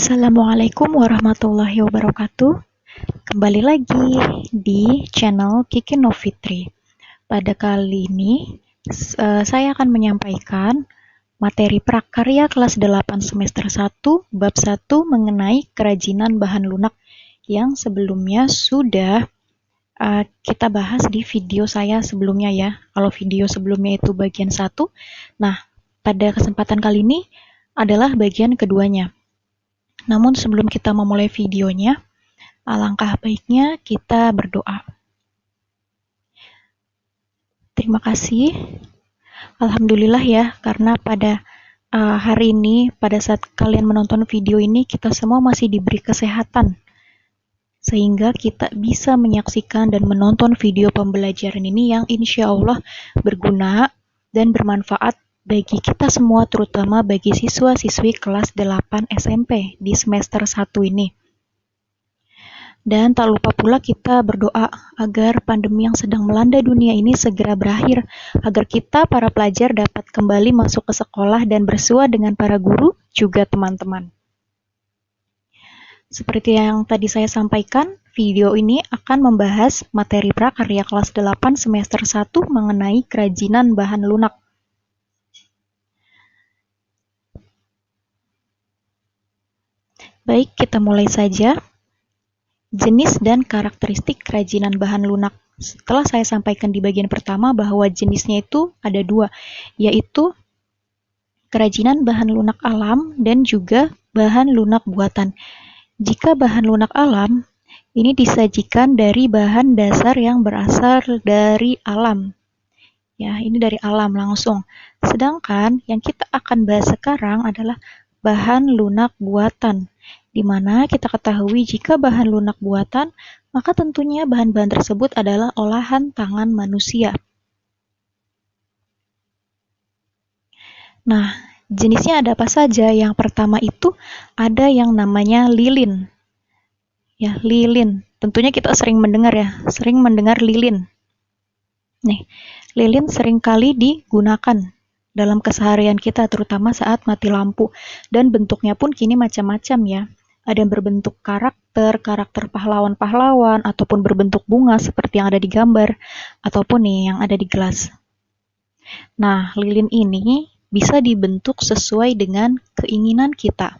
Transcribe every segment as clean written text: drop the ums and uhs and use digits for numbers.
Assalamualaikum warahmatullahi wabarakatuh. Kembali lagi di channel Kiki Novitri. Pada kali ini saya akan menyampaikan materi prakarya kelas 8 semester 1 bab 1 mengenai kerajinan bahan lunak yang sebelumnya sudah kita bahas di video saya sebelumnya ya. Kalau video sebelumnya itu bagian 1, nah pada kesempatan kali ini adalah bagian keduanya. Namun sebelum kita memulai videonya, alangkah baiknya kita berdoa. Terima kasih. Alhamdulillah ya, karena pada hari ini, pada saat kalian menonton video ini, kita semua masih diberi kesehatan. Sehingga kita bisa menyaksikan dan menonton video pembelajaran ini yang insya Allah berguna dan bermanfaat bagi kita semua, terutama bagi siswa-siswi kelas 8 SMP di semester 1 ini. Dan tak lupa pula kita berdoa agar pandemi yang sedang melanda dunia ini segera berakhir, agar kita para pelajar dapat kembali masuk ke sekolah dan bersua dengan para guru, juga teman-teman. Seperti yang tadi saya sampaikan, video ini akan membahas materi prakarya kelas 8 semester 1 mengenai kerajinan bahan lunak. Baik, kita mulai saja. Jenis dan karakteristik kerajinan bahan lunak. Setelah saya sampaikan di bagian pertama bahwa jenisnya itu ada 2, yaitu kerajinan bahan lunak alam dan juga bahan lunak buatan. Jika bahan lunak alam, ini disajikan dari bahan dasar yang berasal dari alam. Ya, ini dari alam langsung. Sedangkan yang kita akan bahas sekarang adalah bahan lunak buatan, di mana kita ketahui jika bahan lunak buatan, maka tentunya bahan-bahan tersebut adalah olahan tangan manusia. Nah, jenisnya ada apa saja? Yang pertama itu ada yang namanya lilin. Ya, lilin. Tentunya kita sering mendengar lilin. Nih, lilin seringkali digunakan dalam keseharian kita, terutama saat mati lampu. Dan bentuknya pun kini macam-macam ya. Ada yang berbentuk karakter pahlawan-pahlawan, ataupun berbentuk bunga seperti yang ada di gambar, ataupun nih yang ada di gelas. Nah, lilin ini bisa dibentuk sesuai dengan keinginan kita.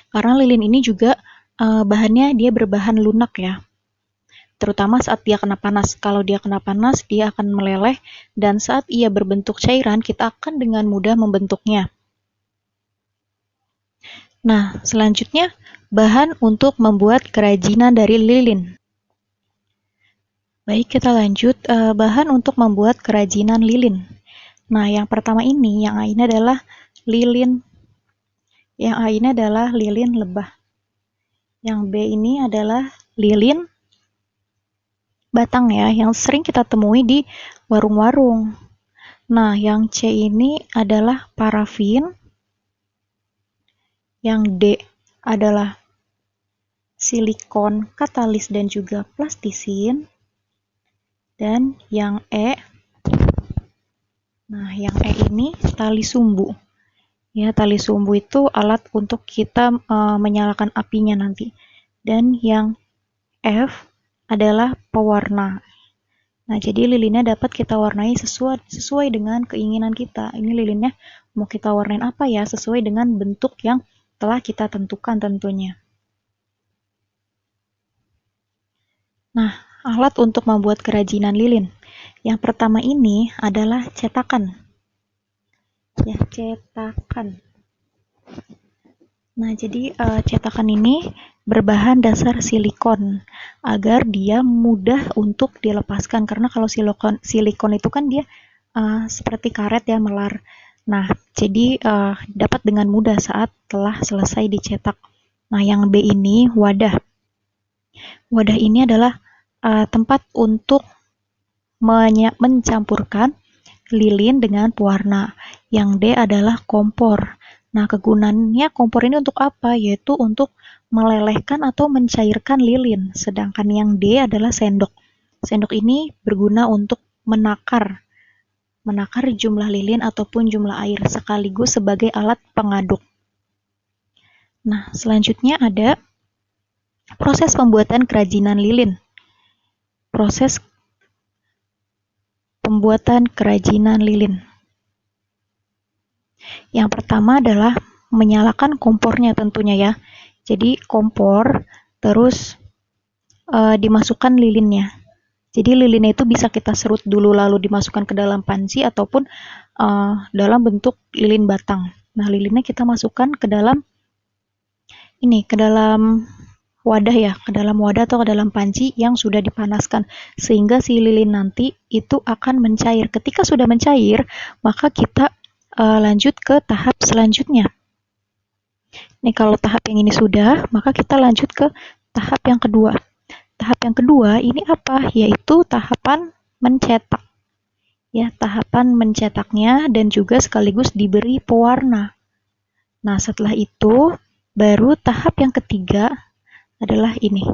Karena lilin ini juga bahannya dia berbahan lunak ya. Terutama saat dia kena panas. Kalau dia kena panas, dia akan meleleh, dan saat ia berbentuk cairan, kita akan dengan mudah membentuknya. Nah, selanjutnya, bahan untuk membuat kerajinan dari lilin. Baik, kita lanjut. Bahan untuk membuat kerajinan lilin. Nah, yang pertama ini, yang A ini adalah lilin. Yang A ini adalah lilin lebah. Yang B ini adalah lilin batang ya, yang sering kita temui di warung-warung. Nah, yang C ini adalah parafin. Yang D adalah silikon, katalis, dan juga plastisin. Dan yang E, ini tali sumbu. Ya, tali sumbu itu alat untuk kita menyalakan apinya nanti. Dan yang F adalah pewarna. Nah, jadi lilinnya dapat kita warnai sesuai dengan keinginan kita. Ini lilinnya mau kita warnain apa ya, sesuai dengan bentuk yang telah kita tentukan tentunya. Nah, alat untuk membuat kerajinan lilin. Yang pertama ini adalah cetakan. Ya, cetakan. Nah, jadi cetakan ini berbahan dasar silikon agar dia mudah untuk dilepaskan, karena kalau silikon itu kan dia seperti karet ya, melar. Nah, jadi dapat dengan mudah saat telah selesai dicetak. Nah, yang B ini wadah. Wadah ini adalah tempat untuk mencampurkan lilin dengan pewarna. Yang D adalah kompor. Nah, kegunaannya kompor ini untuk apa? Yaitu untuk melelehkan atau mencairkan lilin. Sedangkan yang D adalah sendok. Sendok ini berguna untuk menakar jumlah lilin ataupun jumlah air, sekaligus sebagai alat pengaduk. Nah, selanjutnya ada proses pembuatan kerajinan lilin. Proses pembuatan kerajinan lilin. Yang pertama adalah menyalakan kompornya tentunya ya. Jadi kompor, terus dimasukkan lilinnya. Jadi lilinnya itu bisa kita serut dulu lalu dimasukkan ke dalam panci ataupun dalam bentuk lilin batang. Nah, lilinnya kita masukkan ke dalam wadah ya, ke dalam wadah atau ke dalam panci yang sudah dipanaskan sehingga si lilin nanti itu akan mencair. Ketika sudah mencair, maka kita lanjut ke tahap selanjutnya. Nih, kalau tahap yang ini sudah, maka kita lanjut ke tahap yang kedua. Tahap yang kedua ini apa? Yaitu tahapan mencetak. Ya, tahapan mencetaknya dan juga sekaligus diberi pewarna. Nah, setelah itu baru tahap yang ketiga adalah ini.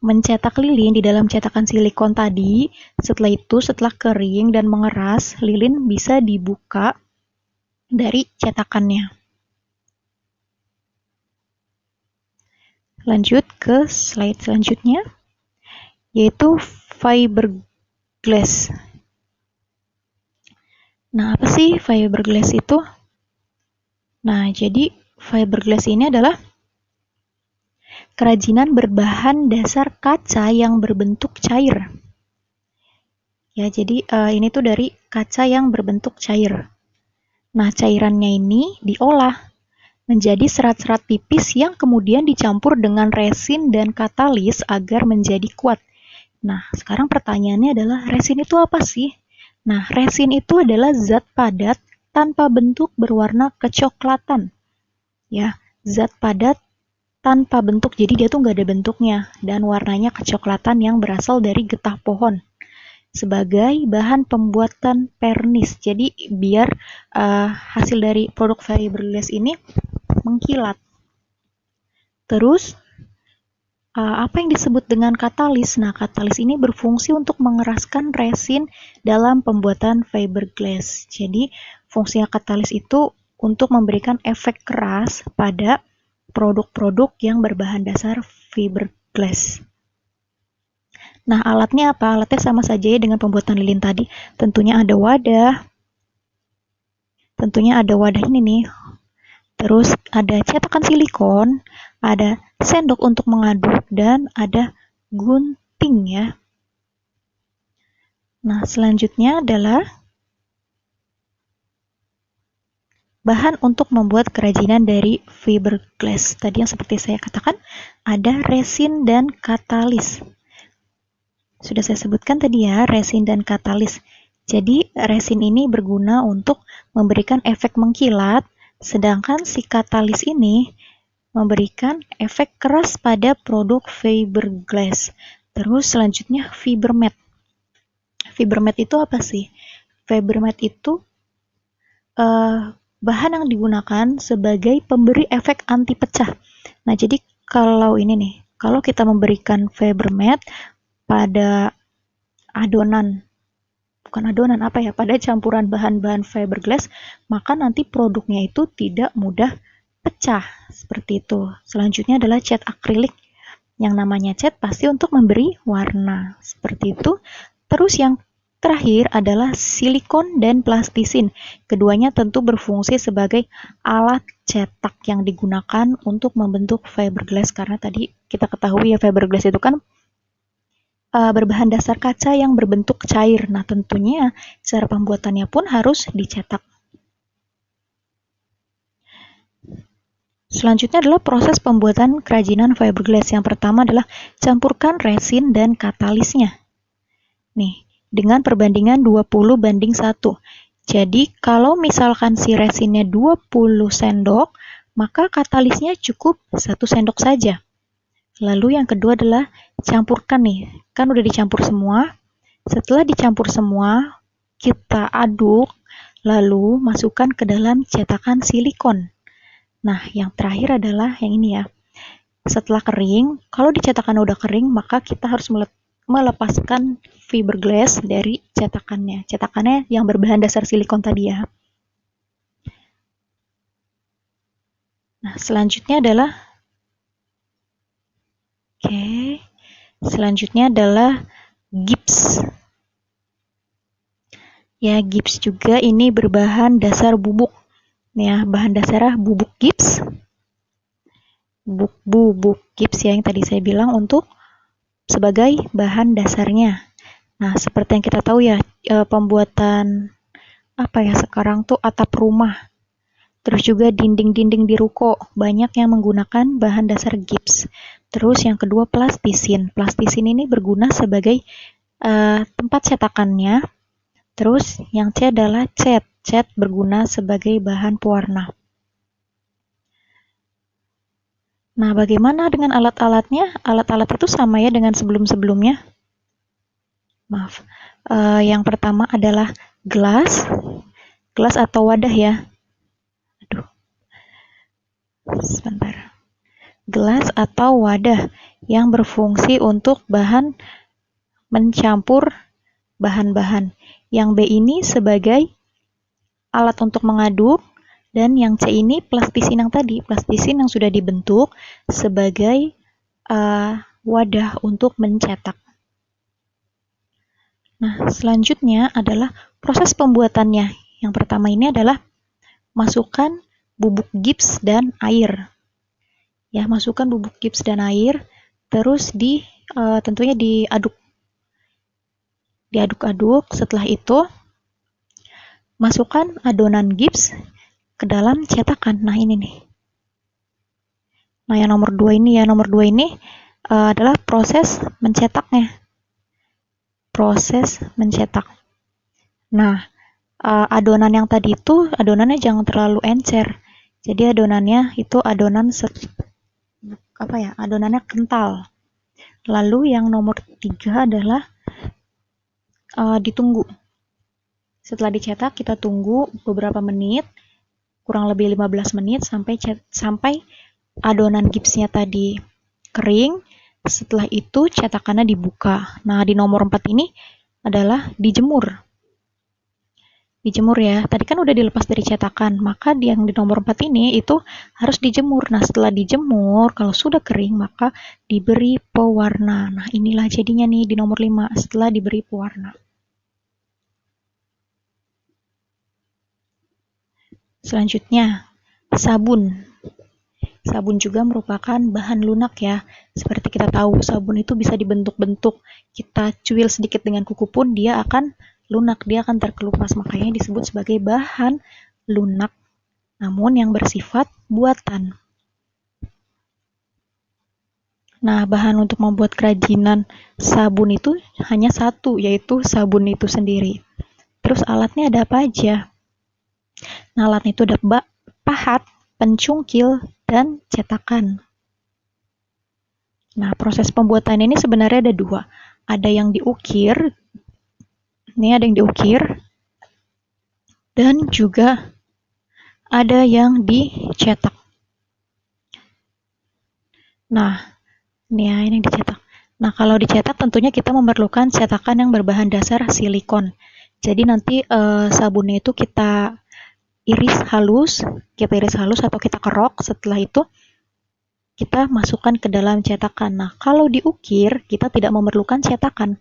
Mencetak lilin di dalam cetakan silikon tadi. Setelah itu, setelah kering dan mengeras, lilin bisa dibuka dari cetakannya. Lanjut ke slide selanjutnya, yaitu fiberglass. Nah, apa sih fiberglass itu? Nah, jadi fiberglass ini adalah kerajinan berbahan dasar kaca yang berbentuk cair. Ya, jadi ini tuh dari kaca yang berbentuk cair. Nah, cairannya ini diolah menjadi serat-serat tipis yang kemudian dicampur dengan resin dan katalis agar menjadi kuat. Nah, sekarang pertanyaannya adalah resin itu apa sih? Nah, resin itu adalah zat padat tanpa bentuk berwarna kecoklatan. Ya, zat padat tanpa bentuk, jadi dia tuh nggak ada bentuknya dan warnanya kecoklatan yang berasal dari getah pohon sebagai bahan pembuatan pernis. Jadi biar hasil dari produk fiberglass ini mengkilat. Terus apa yang disebut dengan katalis? Nah, katalis ini berfungsi untuk mengeraskan resin dalam pembuatan fiberglass. Jadi fungsinya katalis itu untuk memberikan efek keras pada produk-produk yang berbahan dasar fiberglass. Nah, alatnya apa? Alatnya sama saja ya dengan pembuatan lilin tadi. Tentunya ada wadah. Tentunya ada wadah ini nih. Terus ada cetakan silikon, ada sendok untuk mengaduk, dan ada gunting ya. Nah, selanjutnya adalah bahan untuk membuat kerajinan dari fiberglass. Tadi yang seperti saya katakan, ada resin dan katalis. Sudah saya sebutkan tadi ya, resin dan katalis. Jadi, resin ini berguna untuk memberikan efek mengkilat, sedangkan si katalis ini memberikan efek keras pada produk fiberglass. Terus selanjutnya fibermat. Fibermat itu apa sih? Fibermat itu bahan yang digunakan sebagai pemberi efek anti pecah. Nah, jadi kalau ini nih, kalau kita memberikan fibermat pada adonan, pada campuran bahan-bahan fiberglass, maka nanti produknya itu tidak mudah pecah, seperti itu. Selanjutnya adalah cat akrilik. Yang namanya cat pasti untuk memberi warna, seperti itu. Terus yang terakhir adalah silikon dan plastisin. Keduanya tentu berfungsi sebagai alat cetak yang digunakan untuk membentuk fiberglass, karena tadi kita ketahui ya fiberglass itu kan berbahan dasar kaca yang berbentuk cair. Nah, tentunya cara pembuatannya pun harus dicetak. Selanjutnya adalah proses pembuatan kerajinan fiberglass. Yang pertama adalah campurkan resin dan katalisnya. Nih, dengan perbandingan 20:1. Jadi, kalau misalkan si resinnya 20 sendok, maka katalisnya cukup 1 sendok saja. Lalu yang kedua adalah campurkan nih. Kan udah dicampur semua. Setelah dicampur semua, kita aduk, lalu masukkan ke dalam cetakan silikon. Nah, yang terakhir adalah yang ini ya. Setelah kering, kalau di cetakan udah kering, maka kita harus melepaskan fiberglass dari cetakannya. Cetakannya yang berbahan dasar silikon tadi ya. Nah, selanjutnya adalah gips. Ya, gips juga ini berbahan dasar bubuk. Ya, bahan dasarnya bubuk gips. Bubuk gips ya, yang tadi saya bilang untuk sebagai bahan dasarnya. Nah, seperti yang kita tahu ya, pembuatan sekarang tuh atap rumah, terus juga dinding-dinding di ruko, banyak yang menggunakan bahan dasar gips. Terus yang kedua plastisin. Plastisin ini berguna sebagai tempat cetakannya. Terus yang C adalah cat. Cat berguna sebagai bahan pewarna. Nah, bagaimana dengan alat-alatnya? Alat-alat itu sama ya dengan sebelum-sebelumnya. Maaf. Yang pertama adalah gelas. Gelas atau wadah ya. Aduh. Sebentar. Gelas atau wadah yang berfungsi untuk bahan mencampur bahan-bahan. Yang B ini sebagai alat untuk mengaduk, dan yang C ini plastisin yang tadi, plastisin yang sudah dibentuk sebagai wadah untuk mencetak. Nah, selanjutnya adalah proses pembuatannya. Yang pertama ini adalah masukkan bubuk gips dan air. Ya, masukkan bubuk gips dan air, terus tentunya diaduk. Diaduk-aduk, setelah itu masukkan adonan gips ke dalam cetakan. Nah, ini nih. Nah, yang nomor 2 ini ya, adalah proses mencetaknya. Proses mencetak. Nah, adonan yang tadi itu, adonannya jangan terlalu encer. Jadi adonannya itu adonannya kental. Lalu yang nomor 3 adalah ditunggu. Setelah dicetak, kita tunggu beberapa menit, kurang lebih 15 menit sampai adonan gipsnya tadi kering. Setelah itu cetakannya dibuka. Nah, di nomor 4 ini adalah dijemur. Dijemur ya. Tadi kan udah dilepas dari cetakan, maka yang di nomor 4 ini itu harus dijemur. Nah, setelah dijemur, kalau sudah kering, maka diberi pewarna. Nah, inilah jadinya nih di nomor 5 setelah diberi pewarna. Selanjutnya, sabun. Sabun juga merupakan bahan lunak ya. Seperti kita tahu, sabun itu bisa dibentuk-bentuk. Kita cuil sedikit dengan kuku pun dia akan lunak, dia akan terkelupas. Makanya disebut sebagai bahan lunak, namun yang bersifat buatan. Nah, bahan untuk membuat kerajinan sabun itu hanya satu, yaitu sabun itu sendiri. Terus alatnya ada apa aja? Nah, alatnya itu ada pahat, pencungkil, dan cetakan. Nah, proses pembuatan ini sebenarnya ada 2. Ada yang diukir, dan juga ada yang dicetak. Nah, ini yang dicetak. Nah, kalau dicetak tentunya kita memerlukan cetakan yang berbahan dasar silikon. Jadi nanti sabunnya itu kita iris halus atau kita kerok. Setelah itu kita masukkan ke dalam cetakan. Nah, kalau diukir kita tidak memerlukan cetakan.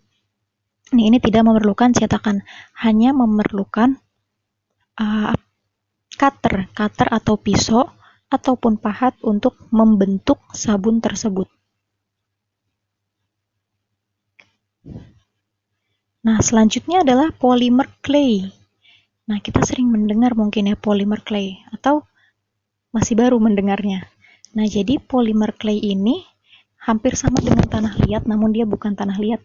Ini tidak memerlukan cetakan, hanya memerlukan cutter atau pisau ataupun pahat untuk membentuk sabun tersebut. Nah, selanjutnya adalah polymer clay. Nah, kita sering mendengar mungkin ya polymer clay, atau masih baru mendengarnya. Nah, jadi polymer clay ini hampir sama dengan tanah liat, namun dia bukan tanah liat.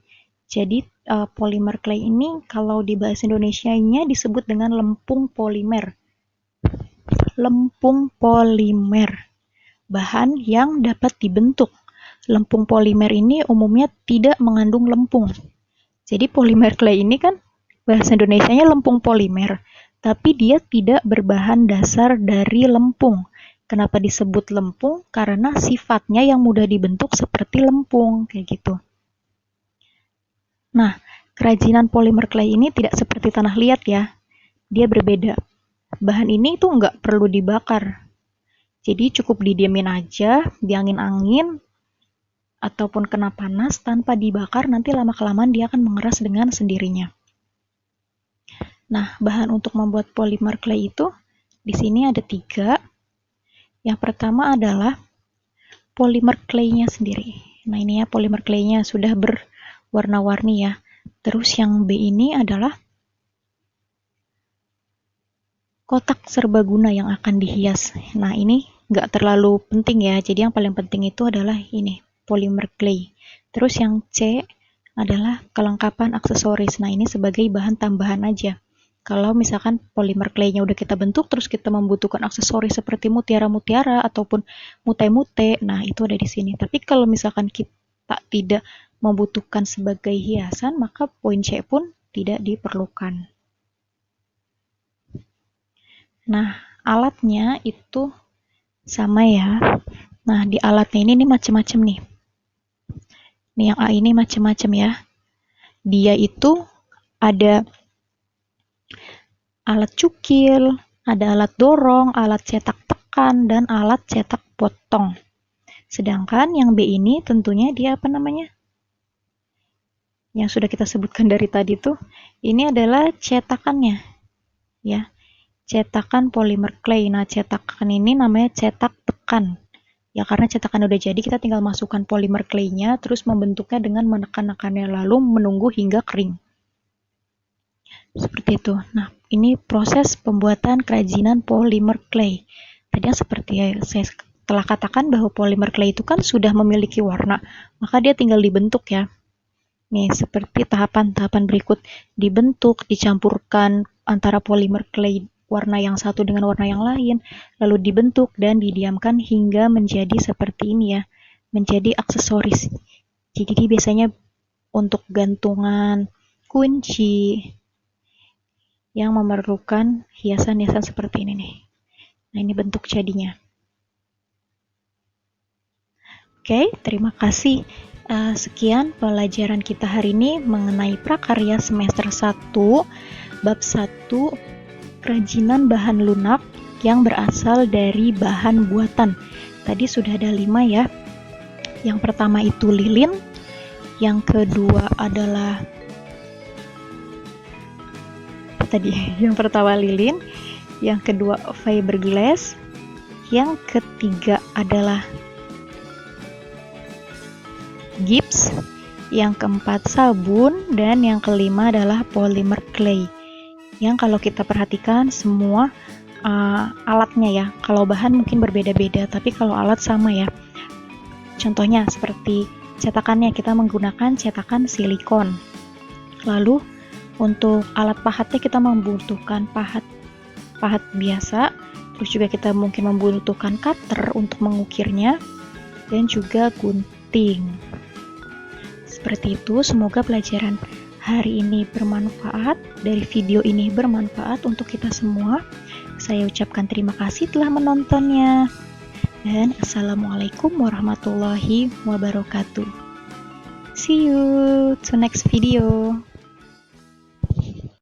Jadi, polymer clay ini kalau di bahasa Indonesianya disebut dengan lempung polimer. Lempung polimer, bahan yang dapat dibentuk. Lempung polimer ini umumnya tidak mengandung lempung. Jadi polimer clay ini kan bahasa Indonesianya lempung polimer, tapi dia tidak berbahan dasar dari lempung. Kenapa disebut lempung? Karena sifatnya yang mudah dibentuk seperti lempung, kayak gitu. Nah, kerajinan polimer clay ini tidak seperti tanah liat ya. Dia berbeda. Bahan ini tuh nggak perlu dibakar. Jadi cukup didiemin aja, diangin-angin, ataupun kena panas tanpa dibakar, nanti lama-kelamaan dia akan mengeras dengan sendirinya. Nah, bahan untuk membuat polimer clay itu di sini ada 3. Yang pertama adalah polimer clay-nya sendiri. Nah, ini ya polimer clay-nya sudah berwarna-warni ya. Terus yang B ini adalah kotak serbaguna yang akan dihias. Nah, ini nggak terlalu penting ya. Jadi yang paling penting itu adalah ini, polimer clay. Terus yang C adalah kelengkapan aksesoris. Nah, ini sebagai bahan tambahan aja. Kalau misalkan polimer clay-nya udah kita bentuk, terus kita membutuhkan aksesoris seperti mutiara-mutiara ataupun mute-mute, nah itu ada di sini. Tapi kalau misalkan kita tidak membutuhkan sebagai hiasan, maka poin C pun tidak diperlukan. Nah, alatnya itu sama ya. Nah, di alatnya ini macam-macam nih. Nih yang A ini macam-macam ya. Dia itu ada alat cukil, ada alat dorong, alat cetak tekan, dan alat cetak potong. Sedangkan yang B ini tentunya dia apa namanya? Yang sudah kita sebutkan dari tadi tuh, ini adalah cetakannya. Ya. Cetakan polimer clay. Nah, cetakan ini namanya cetak tekan. Ya, karena cetakan udah jadi, kita tinggal masukkan polimer clay-nya, terus membentuknya dengan menekan-nekannya, lalu menunggu hingga kering. Seperti itu. Nah, ini proses pembuatan kerajinan polimer clay. Tadi yang seperti saya telah katakan bahwa polimer clay itu kan sudah memiliki warna, maka dia tinggal dibentuk ya. Nih, seperti tahapan-tahapan berikut. Dibentuk, dicampurkan antara polimer clay warna yang satu dengan warna yang lain, lalu dibentuk dan didiamkan hingga menjadi seperti ini ya, menjadi aksesoris. Jadi biasanya untuk gantungan, kunci, yang memerlukan hiasan-hiasan seperti ini nih. Nah, ini bentuk jadinya. Oke, terima kasih. Sekian pelajaran kita hari ini mengenai prakarya semester 1, bab 1, kerajinan bahan lunak yang berasal dari bahan buatan. Tadi sudah ada 5 ya. Yang pertama itu lilin, yang kedua adalah yang pertama lilin, yang kedua fiberglass, yang ketiga adalah gips, yang keempat sabun, dan yang kelima adalah polimer clay. Yang kalau kita perhatikan semua alatnya ya, kalau bahan mungkin berbeda-beda, tapi kalau alat sama ya. Contohnya seperti cetakannya, kita menggunakan cetakan silikon. Lalu untuk alat pahatnya kita membutuhkan pahat biasa, terus juga kita mungkin membutuhkan cutter untuk mengukirnya, dan juga gunting. Seperti itu, semoga pelajaran hari ini bermanfaat, dari video ini bermanfaat untuk kita semua. Saya ucapkan terima kasih telah menontonnya. Dan Assalamualaikum warahmatullahi wabarakatuh. See you to next video.